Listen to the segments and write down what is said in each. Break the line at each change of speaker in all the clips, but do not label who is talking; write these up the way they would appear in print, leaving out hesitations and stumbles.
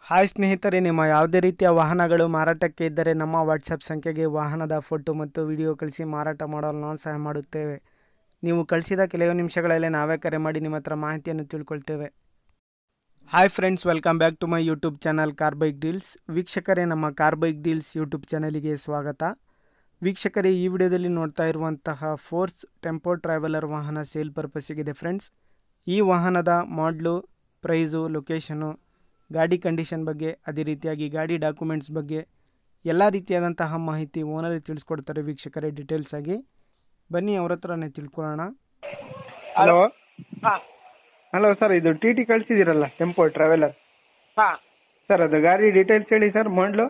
Hi ಸ್ನೇಹಿತರೆ, ನಿಮ್ಮ ಯಾವುದೇ ರೀತಿಯ ವಾಹನಗಳು ಮಾರಾಟಕ್ಕೆ ಇದ್ದರೆ ನಮ್ಮ ವಾಟ್ಸಪ್ ಸಂಖ್ಯೆಗೆ ವಾಹನದ ಫೋಟೋ ಮತ್ತು ವಿಡಿಯೋ ಕಳಿಸಿ ಮಾರಾಟ ಮಾಡಲು ನಾವು ಸಹಾಯ ಮಾಡುತ್ತೇವೆ. ನೀವು ಕಳಿಸಿದ ಕೆಲವು ನಿಮಿಷಗಳಲ್ಲೇ ನಾವೇ ಕರೆ ಮಾಡಿ ನಿಮ್ಮ ಹತ್ರ ಮಾಹಿತಿಯನ್ನು ತಿಳ್ಕೊಳ್ತೇವೆ. Hi friends, welcome back to my YouTube channel car bike deals. ವೀಕ್ಷಕರೇ, ನಮ್ಮ ಕಾರ್ ಬೈಕ್ ಡೀಲ್ಸ್ ಯೂಟ್ಯೂಬ್ ಚಾನಲಿಗೆ ಸ್ವಾಗತ. ವೀಕ್ಷಕರೇ, ಈ ವಿಡಿಯೋದಲ್ಲಿ ನೋಡ್ತಾ ಇರುವಂತಹ ಫೋರ್ಸ್ ಟೆಂಪೋ ಟ್ರಾವೆಲರ್ ವಾಹನ ಸೇಲ್ ಪರ್ಪಸ್ಸಿಗಿದೆ ಫ್ರೆಂಡ್ಸ್. ಈ ವಾಹನದ ಮಾಡಲು, ಪ್ರೈಸು, ಲೊಕೇಶನು, ಗಾಡಿ ಕಂಡೀಷನ್ ಬಗ್ಗೆ, ಅದೇ ರೀತಿಯಾಗಿ ಗಾಡಿ ಡಾಕ್ಯುಮೆಂಟ್ಸ್ ಬಗ್ಗೆ ಎಲ್ಲ ರೀತಿಯಾದಂತಹ ಮಾಹಿತಿ ಓನರ್ ತಿಳಿಸ್ಕೊಡ್ತಾರೆ ವೀಕ್ಷಕರೇ ಡೀಟೇಲ್ಸ್ ಆಗಿ. ಬನ್ನಿ ಅವ್ರ ಹತ್ರನೇ ತಿಳ್ಕೊಳ್ಳೋಣ.
ಹಲೋ
ಹಾಂ
ಹಲೋ ಸರ್, ಇದು ಟಿ ಟಿ ಕಳಿಸಿದ್ದೀರಲ್ಲ ಟೆಂಪೋ ಟ್ರಾವೆಲರ್.
ಹಾಂ
ಸರ್, ಅದು ಗಾಡಿ ಡೀಟೇಲ್ಸ್ ಹೇಳಿ ಸರ್. ಮಾಡಲು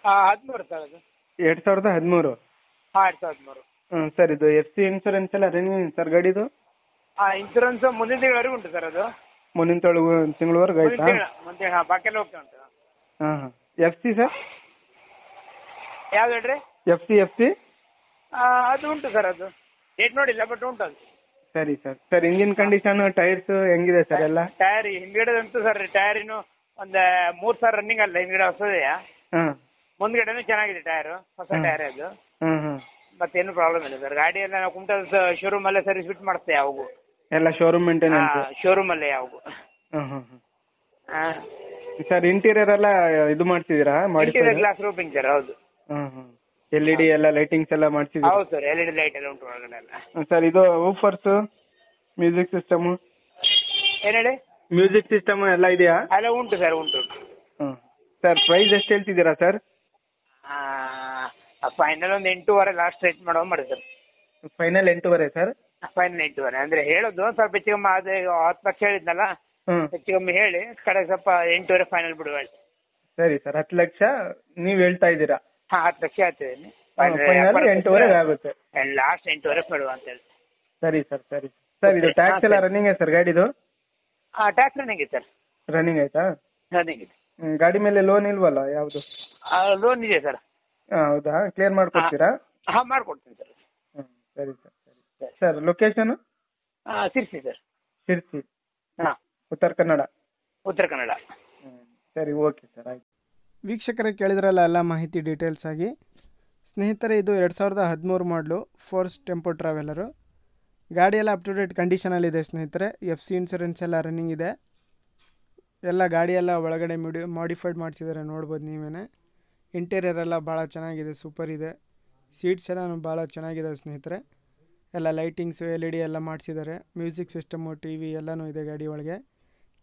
13 ಸರ್ ಅದು.
2013.
ಹಾಂ 2013.
ಹ್ಞೂ ಸರ್, ಇದು ಎಫ್ ಸಿ ಇನ್ಸೂರೆನ್ಸ್ ಎಲ್ಲ ರನ್ನಿಂಗ್ ಸರ್ ಗಾಡಿದು?
ಇನ್ಸೂರೆನ್ಸ್ ಮುಂದಿನ ತಿಂಗಳವರೆಗೂ ಉಂಟು ಸರ್ ಅದು.
ಮುಂದಿನ ತಿಂಗಳವರೆಗೆ ಆಯ್ತಾ?
ಮುಂದಿನ ಹಾಂ ಬಾಕಿ ಎಲ್ಲ ಹೋಗ್ತಾ ಉಂಟು.
ಹಾಂ ಹಾಂ. F C sir?
ಯಾವ್ದು ಹೇಳ್ರಿ?
ಎಫ್ ಸಿ
ಅದು ಉಂಟು ಸರ್. ಅದು ಡೇಟ್ ನೋಡಿಲ್ಲ ಬಟ್ ಉಂಟು ಅದು.
ಸರಿ sir. Sir, engine condition, tyres ಹೆಂಗಿದೆ ಸರ್ ಎಲ್ಲ?
ಟೈರ್ ಹಿಂದ್ಗಡೆ ಉಂಟು ಸರ್. ಟೈರ್ ಇನ್ನು ಒಂದು 3 ಸಾವಿರ ರನ್ನಿಂಗ್ ಅಲ್ಲ, ಹಿಂದ್ಗಡೆ ಹೊಸದೆಯಾ.
ಹಾಂ.
ಮುಂದ್ಗಡೆನೂ ಚೆನ್ನಾಗಿದೆ ಟೈರು, ಹೊಸ ಟೈರ್ ಅದು.
ಹ್ಞೂ ಹ್ಞೂ.
ಮತ್ತೇನು ಪ್ರಾಬ್ಲಮ್ ಇಲ್ಲ ಸರ್. ಗಾಡಿ ಎಲ್ಲ ನಾವು ಕುಮಟಾ ಶೋರೂಮಲ್ಲೇ ಸರ್ವಿಸ್ ಬಿಟ್ಟು ಮಾಡಿಸ್ತೇವೆ ಯಾವಾಗೂ.
ಎಲ್ಲ ಶೋರೂಮ್ ಮೇಂಟೆನೆನ್ಸ್?
ಶೋರೂಮಲ್ಲೇ ಯಾವಾಗೂ.
ಹ್ಞೂ ಹ್ಞೂ ಹ್ಞೂ.
ಹಾಂ
ಸರ್, ಇಂಟೀರಿಯರ್ ಎಲ್ಲ ಇದು ಮಾಡ್ತಿದ್ದೀರಾ?
Interior glass roofing sir. ಹೌದು.
ಹ್ಞೂ ಹ್ಞೂ. ಎಲ್ ಇ ಡಿ ಎಲ್ಲ ಲೈಟಿಂಗ್ಸ್ ಎಲ್ಲ ಮಾಡ್ಸಿದ್ದೀರಾ?
ಹೌದು ಸರ್, LED ಲೈಟ್ ಎಲ್ಲ ಉಂಟು ಒಳಗಡೆ ಎಲ್ಲ.
ಸರ್, ಇದು ಊಫರ್ಸು, ಮ್ಯೂಸಿಕ್ ಸಿಸ್ಟಮು?
ಏನು ಹೇಳಿ?
ಮ್ಯೂಸಿಕ್ ಸಿಸ್ಟಮು ಎಲ್ಲ ಇದೆಯಾ?
ಎಲ್ಲ ಉಂಟು ಸರ್, ಉಂಟು.
ಹ್ಞೂ. ಸರ್, ಪ್ರೈಸ್ ಎಷ್ಟು ಹೇಳ್ತಿದ್ದೀರಾ ಸರ್?
ಫೈನಲ್ ಒಂದು 8.5 ಲಾಸ್ಟ್ ರೇಟ್ ಮಾಡುವ ಮಾಡಿ ಸರ್.
Final 8.5 sir?
ಫೈನಲ್ 8.5 ಅಂದರೆ ಹೇಳೋದು ಸ್ವಲ್ಪ ಹೆಚ್ಚು ಕಮ್ಮಿ. ಅದು 10 ಲಕ್ಷ ಹೇಳಿದ್ನಲ್ಲ,
ಹ್ಞೂ.
ಹೆಚ್ಚು ಕಮ್ಮಿ ಹೇಳಿ ಕಡೆಗೆ ಸ್ವಲ್ಪ 8.5 ಫೈನಲ್ ಬಿಡುವ.
ಸರಿ ಸರ್, 10 ಲಕ್ಷ ನೀವು ಹೇಳ್ತಾ ಇದ್ದೀರಾ?
ಹಾಂ 10 ಲಕ್ಷ ಹೇಳ್ತಿದ್ದೀನಿ.
ಫೈನಲ್ 8.5 ಆಗುತ್ತೆ.
ಲಾಸ್ಟ್ 8.5 ಬಿಡುವ ಅಂತ ಹೇಳಿ.
ಸರಿ ಸರ್, ಸರಿ ಸರ್. ಇದು ಟ್ಯಾಕ್ಸ್ ಎಲ್ಲ ರನ್ನಿಂಗ್ ಇದೆ ಸರ್ ಗಾಡಿದು?
ಹಾಂ ಟ್ಯಾಕ್ಸ್ ರನ್ನಿಂಗ್ ಇದೆ ಸರ್.
ರನ್ನಿಂಗ್ ಆಯ್ತಾ?
ರನ್ನಿಂಗ್ ಇದೆ.
ಗಾಡಿ ಮೇಲೆ ಲೋನ್ ಇಲ್ವಲ್ಲ ಯಾವುದು?
ಲೋನ್ ಇದೆ ಸರ್.
ಹಾಂ, ಹೌದಾ? ಕ್ಲಿಯರ್ ಮಾಡ್ಕೊಡ್ತೀರಾ?
ಹಾಂ ಮಾಡ್ಕೊಡ್ತೀನಿ ಸರ್.
ಹ್ಞೂ. ಸರಿ ಸರ್, ಸರಿ sir. Location?
Sirsi sir.
Sirsi,
ಹಾಂ,
ಉತ್ತರ ಕನ್ನಡ.
ಉತ್ತರ ಕನ್ನಡ.
ಹ್ಞೂ. ಸರಿ, ಓಕೆ ಸರ್, ಆಯ್ತು.
ವೀಕ್ಷಕರೇ, ಕೇಳಿದ್ರಲ್ಲ ಎಲ್ಲ ಮಾಹಿತಿ ಡೀಟೇಲ್ಸ್ ಆಗಿ. ಸ್ನೇಹಿತರೆ, ಇದು 2013 ಮಾಡಲು ಫೋರ್ಸ್ ಟೆಂಪೋ ಟ್ರಾವೆಲರು. ಗಾಡಿ ಎಲ್ಲ ಅಪ್ ಟು ಡೇಟ್ ಕಂಡೀಷನಲ್ಲಿದೆ ಸ್ನೇಹಿತರೆ. ಎಫ್ ಸಿ ಇನ್ಸೂರೆನ್ಸ್ ಎಲ್ಲ ರನ್ನಿಂಗ್ ಇದೆ. ಎಲ್ಲ ಗಾಡಿ ಎಲ್ಲ ಒಳಗಡೆ ಮಾಡಿಫೈಡ್ ಮಾಡಿಸಿದ್ದಾರೆ, ನೋಡ್ಬೋದು ನೀವೇ. ಇಂಟೀರಿಯರ್ ಎಲ್ಲ ಭಾಳ ಚೆನ್ನಾಗಿದೆ, ಸೂಪರ್ ಇದೆ. ಸೀಟ್ಸ್ ಎಲ್ಲ ಭಾಳ ಚೆನ್ನಾಗಿದೆ ಸ್ನೇಹಿತರೆ. ಎಲ್ಲ ಲೈಟಿಂಗ್ಸು, LED ಎಲ್ಲ ಮಾಡಿಸಿದ್ದಾರೆ. ಮ್ಯೂಸಿಕ್ ಸಿಸ್ಟಮು, TV ಎಲ್ಲನೂ ಇದೆ ಗಾಡಿ ಒಳಗೆ.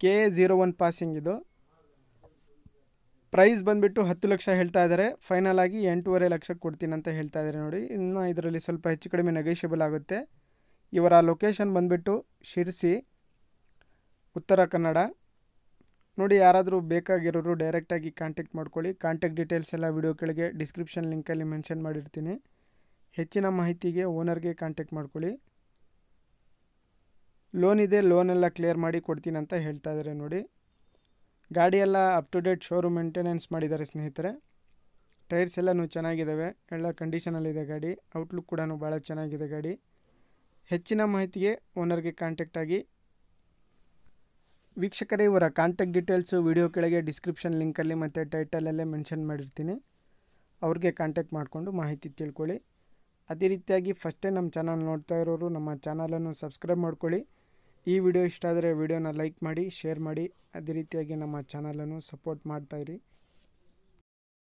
KA01 ಪಾಸಿಂಗ್ ಇದು. ಪ್ರೈಸ್ ಬಂದುಬಿಟ್ಟು 10 ಲಕ್ಷ ಹೇಳ್ತಾ ಇದ್ದಾರೆ. ಫೈನಲ್ ಆಗಿ 8.5 ಲಕ್ಷಕ್ಕೆ ಕೊಡ್ತೀನಿ ಅಂತ ಹೇಳ್ತಾ ಇದ್ದಾರೆ ನೋಡಿ. ಇನ್ನು ಇದರಲ್ಲಿ ಸ್ವಲ್ಪ ಹೆಚ್ಚು ಕಡಿಮೆ ನೆಗೋಷಿಯಬಲ್ ಆಗುತ್ತೆ. ಇವರ ಲೊಕೇಶನ್ ಬಂದುಬಿಟ್ಟು ಶಿರ್ಸಿ, ಉತ್ತರ ಕನ್ನಡ. ನೋಡಿ, ಯಾರಾದರೂ ಬೇಕಾಗಿರೋರು ಡೈರೆಕ್ಟಾಗಿ ಕಾಂಟ್ಯಾಕ್ಟ್ ಮಾಡ್ಕೊಳ್ಳಿ. ಕಾಂಟ್ಯಾಕ್ಟ್ ಡೀಟೇಲ್ಸ್ ಎಲ್ಲ ವಿಡಿಯೋ ಕೆಳಗೆ ಡಿಸ್ಕ್ರಿಪ್ಷನ್ ಲಿಂಕಲ್ಲಿ ಮೆನ್ಷನ್ ಮಾಡಿರ್ತೀನಿ. ಹೆಚ್ಚಿನ ಮಾಹಿತಿಗೆ ಓನರ್ಗೆ ಕಾಂಟ್ಯಾಕ್ಟ್ ಮಾಡ್ಕೊಳ್ಳಿ. ಲೋನ್ ಇದೆ, ಲೋನೆಲ್ಲ ಕ್ಲಿಯರ್ ಮಾಡಿ ಕೊಡ್ತೀನಿ ಅಂತ ಹೇಳ್ತಾ ಇದ್ದಾರೆ ನೋಡಿ. ಗಾಡಿ ಎಲ್ಲ up to date showroom maintenance ಮಾಡಿದ್ದಾರೆ ಸ್ನೇಹಿತರೆ. ಟೈರ್ಸ್ ಎಲ್ಲನೂ ಚೆನ್ನಾಗಿದ್ದಾವೆ, ಎಲ್ಲ ಕಂಡೀಷನಲ್ಲಿದೆ ಗಾಡಿ. ಔಟ್ಲುಕ್ ಕೂಡ ಭಾಳ ಚೆನ್ನಾಗಿದೆ ಗಾಡಿ. ಹೆಚ್ಚಿನ ಮಾಹಿತಿಗೆ ಓನರ್ಗೆ ಕಾಂಟ್ಯಾಕ್ಟ್ ಆಗಿ. ವೀಕ್ಷಕರೇ, ಇವರ ಕಾಂಟ್ಯಾಕ್ಟ್ ಡೀಟೇಲ್ಸು ವಿಡಿಯೋ ಕೆಳಗೆ ಡಿಸ್ಕ್ರಿಪ್ಷನ್ ಲಿಂಕಲ್ಲಿ ಮತ್ತು ಟೈಟಲಲ್ಲೇ ಮೆನ್ಷನ್ ಮಾಡಿರ್ತೀನಿ. ಅವ್ರಿಗೆ ಕಾಂಟ್ಯಾಕ್ಟ್ ಮಾಡಿಕೊಂಡು ಮಾಹಿತಿ ತಿಳ್ಕೊಳ್ಳಿ. ಅದೇ ರೀತಿಯಾಗಿ ಫಸ್ಟ್ ಟೈಮ್ ನಮ್ಮ ಚಾನಲ್ ನೋಡ್ತಾ ಇರೋರು ನಮ್ಮ ಚಾನಲನ್ನು ಸಬ್ಸ್ಕ್ರೈಬ್ ಮಾಡ್ಕೊಳ್ಳಿ. ಈ ವಿಡಿಯೋ ಇಷ್ಟ ಆದರೆ ವಿಡಿಯೋನ ಲೈಕ್ ಮಾಡಿ, ಶೇರ್ ಮಾಡಿ. ಅದೇ ರೀತಿಯಾಗಿ ನಮ್ಮ ಚಾನಲನ್ನು ಸಪೋರ್ಟ್ ಮಾಡ್ತಾಯಿರಿ.